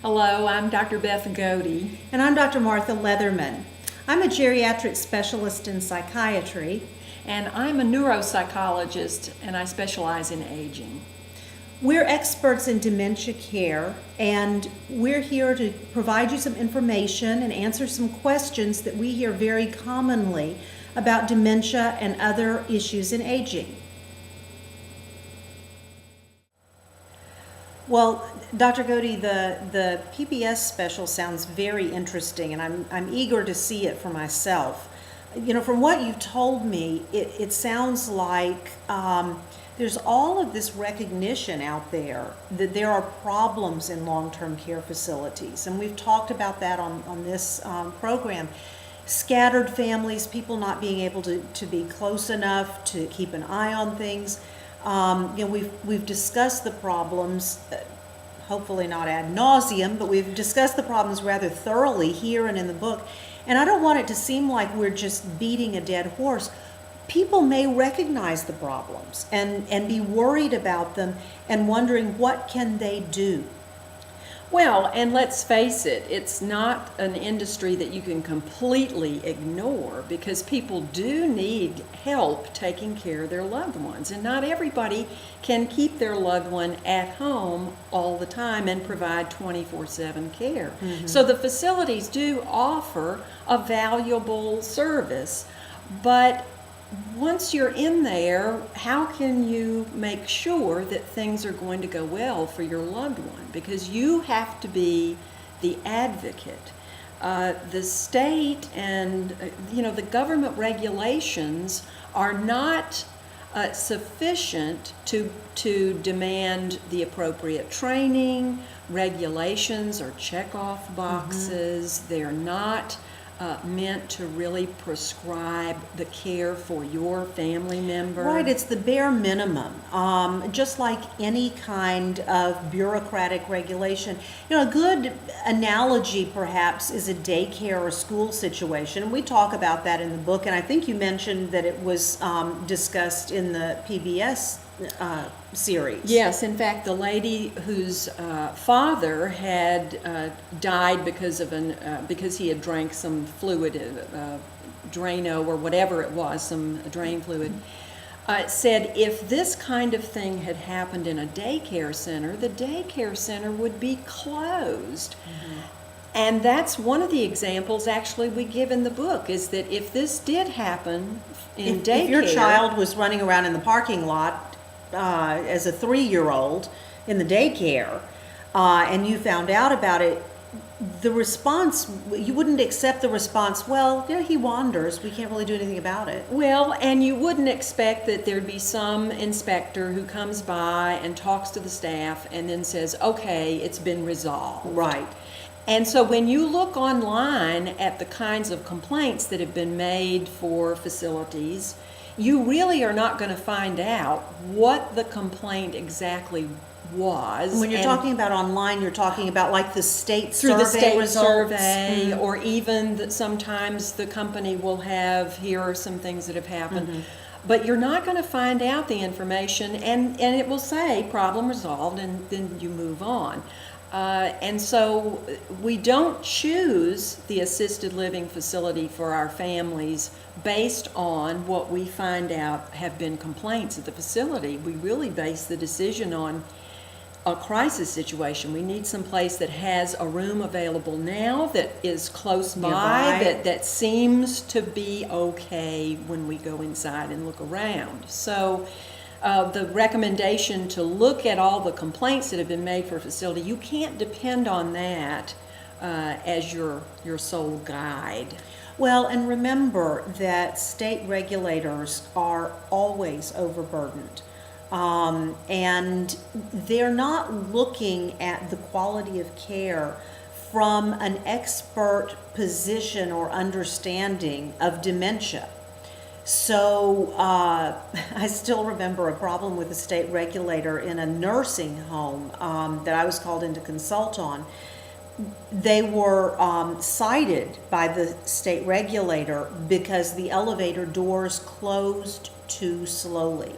Hello, I'm Dr. Beth Godey. And I'm Dr. Martha Leatherman. I'm a geriatric specialist in psychiatry. And I'm a neuropsychologist, and I specialize in aging. We're experts in dementia care, and we're here to provide you some information and answer some questions that we hear very commonly about dementia and other issues in aging. Well, Dr. Godey, the PBS special sounds very interesting, and I'm eager to see it for myself. You know, from what you've told me, it sounds like there's all of this recognition out there that there are problems in long-term care facilities, and we've talked about that on this program. Scattered families, people not being able to be close enough to keep an eye on things. We've discussed the problems, hopefully not ad nauseum, but we've discussed the problems rather thoroughly here and in the book. And I don't want it to seem like we're just beating a dead horse. People may recognize the problems and be worried about them and wondering what can they do. Well, and let's face it, it's not an industry that you can completely ignore because people do need help taking care of their loved ones. And not everybody can keep their loved one at home all the time and provide 24/7 care. Mm-hmm. So the facilities do offer a valuable service, but once you're in there, how can you make sure that things are going to go well for your loved one? Because you have to be the advocate. The state and the government regulations are not sufficient to demand the appropriate training. Regulations are check-off boxes. Mm-hmm. They're not meant to really prescribe the care for your family member. Right, it's the bare minimum, just like any kind of bureaucratic regulation. A good analogy perhaps is a daycare or school situation, and we talk about that in the book, and I think you mentioned that it was discussed in the PBS series. Yes, in fact, the lady whose father had died because he had drank some fluid, Drano or whatever it was, some drain fluid, said if this kind of thing had happened in a daycare center, the daycare center would be closed. Mm-hmm. And that's one of the examples actually we give in the book, is that if this did happen in daycare... If your child was running around in the parking lot as a 3-year-old in the daycare, and you found out about it, the response, you wouldn't accept the response, well, he wanders, we can't really do anything about it. Well, and you wouldn't expect that there'd be some inspector who comes by and talks to the staff and then says, okay, it's been resolved. Right. And so when you look online at the kinds of complaints that have been made for facilities, you really are not going to find out what the complaint exactly was. When you're talking about online, you're talking about like the state through survey the state results. Survey, mm-hmm. or even that sometimes the company will have, here are some things that have happened. Mm-hmm. But you're not going to find out the information, and it will say problem resolved, and then you move on. And so we don't choose the assisted living facility for our families based on what we find out have been complaints at the facility. We really base the decision on a crisis situation. We need some place that has a room available now, that is close by, that seems to be okay when we go inside and look around. So the recommendation to look at all the complaints that have been made for a facility, you can't depend on that as your sole guide. Well, and remember that state regulators are always overburdened. And they're not looking at the quality of care from an expert position or understanding of dementia. So I still remember a problem with a state regulator in a nursing home that I was called in to consult on. They were cited by the state regulator because the elevator doors closed too slowly.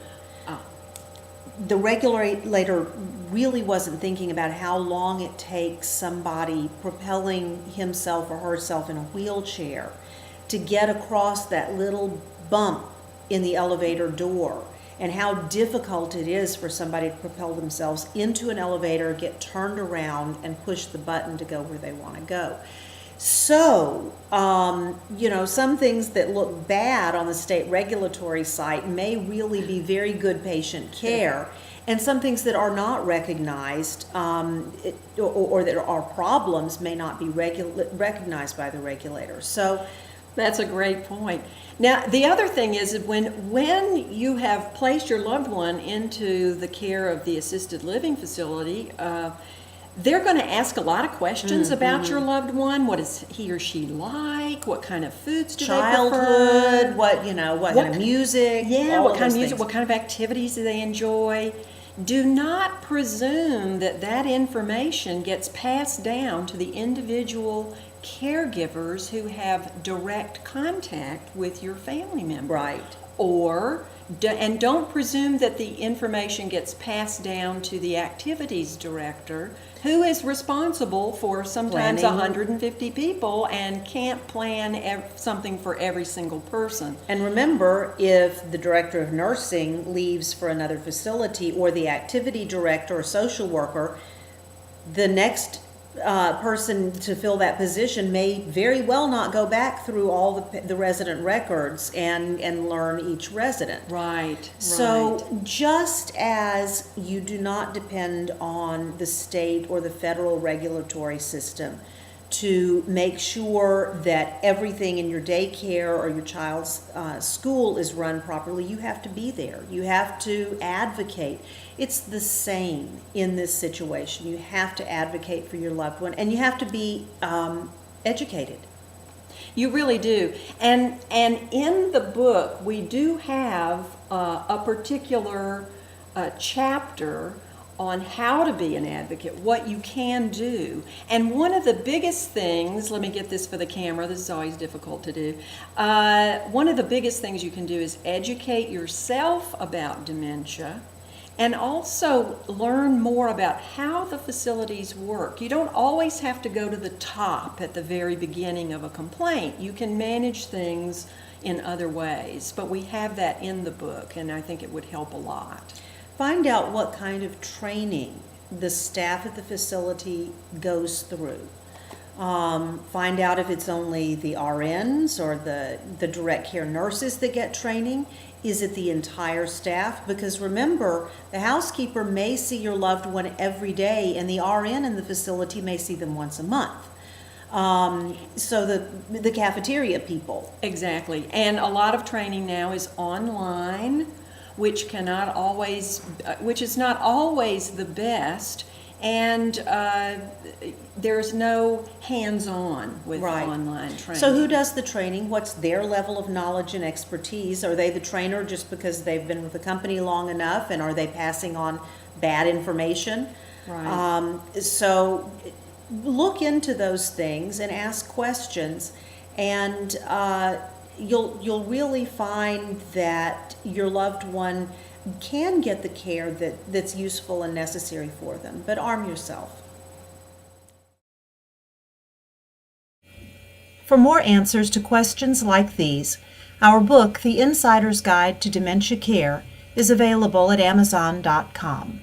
The regulator really wasn't thinking about how long it takes somebody propelling himself or herself in a wheelchair to get across that little bump in the elevator door, and how difficult it is for somebody to propel themselves into an elevator, get turned around, and push the button to go where they want to go. So, some things that look bad on the state regulatory site may really be very good patient care, and some things that are not recognized or that are problems may not be recognized by the regulators. So, that's a great point. Now, the other thing is that when you have placed your loved one into the care of the assisted living facility, they're going to ask a lot of questions about your loved one. What is he or she like? What kind of foods do they prefer? Childhood, what kind of music? Yeah, what kind of music? What kind of activities do they enjoy? Do not presume that information gets passed down to the individual caregivers who have direct contact with your family member. Right. And don't presume that the information gets passed down to the activities director, who is responsible for sometimes Planning. 150 people and can't plan something for every single person. And remember, if the director of nursing leaves for another facility, or the activity director or social worker, the next person to fill that position may very well not go back through all the resident records and learn each resident. Right. So just as you do not depend on the state or the federal regulatory system to make sure that everything in your daycare or your child's school is run properly, you have to be there. You have to advocate. It's the same in this situation. You have to advocate for your loved one, and you have to be educated. You really do. And in the book, we do have a particular chapter on how to be an advocate, what you can do. And one of the biggest things, let me get this for the camera, this is always difficult to do. One of the biggest things you can do is educate yourself about dementia, and also learn more about how the facilities work. You don't always have to go to the top at the very beginning of a complaint. You can manage things in other ways, but we have that in the book, and I think it would help a lot. Find out what kind of training the staff at the facility goes through. Find out if it's only the RNs or the direct care nurses that get training. Is it the entire staff? Because remember, the housekeeper may see your loved one every day, and the RN in the facility may see them once a month. So the cafeteria people. Exactly. And a lot of training now is online, which is not always the best, and there's no hands-on with online training. So who does the training? What's their level of knowledge and expertise? Are they the trainer just because they've been with the company long enough, and are they passing on bad information? Right. So look into those things and ask questions, and you'll really find that your loved one can get the care that's useful and necessary for them. But arm yourself. For more answers to questions like these, our book, The Insider's Guide to Dementia Care, is available at Amazon.com.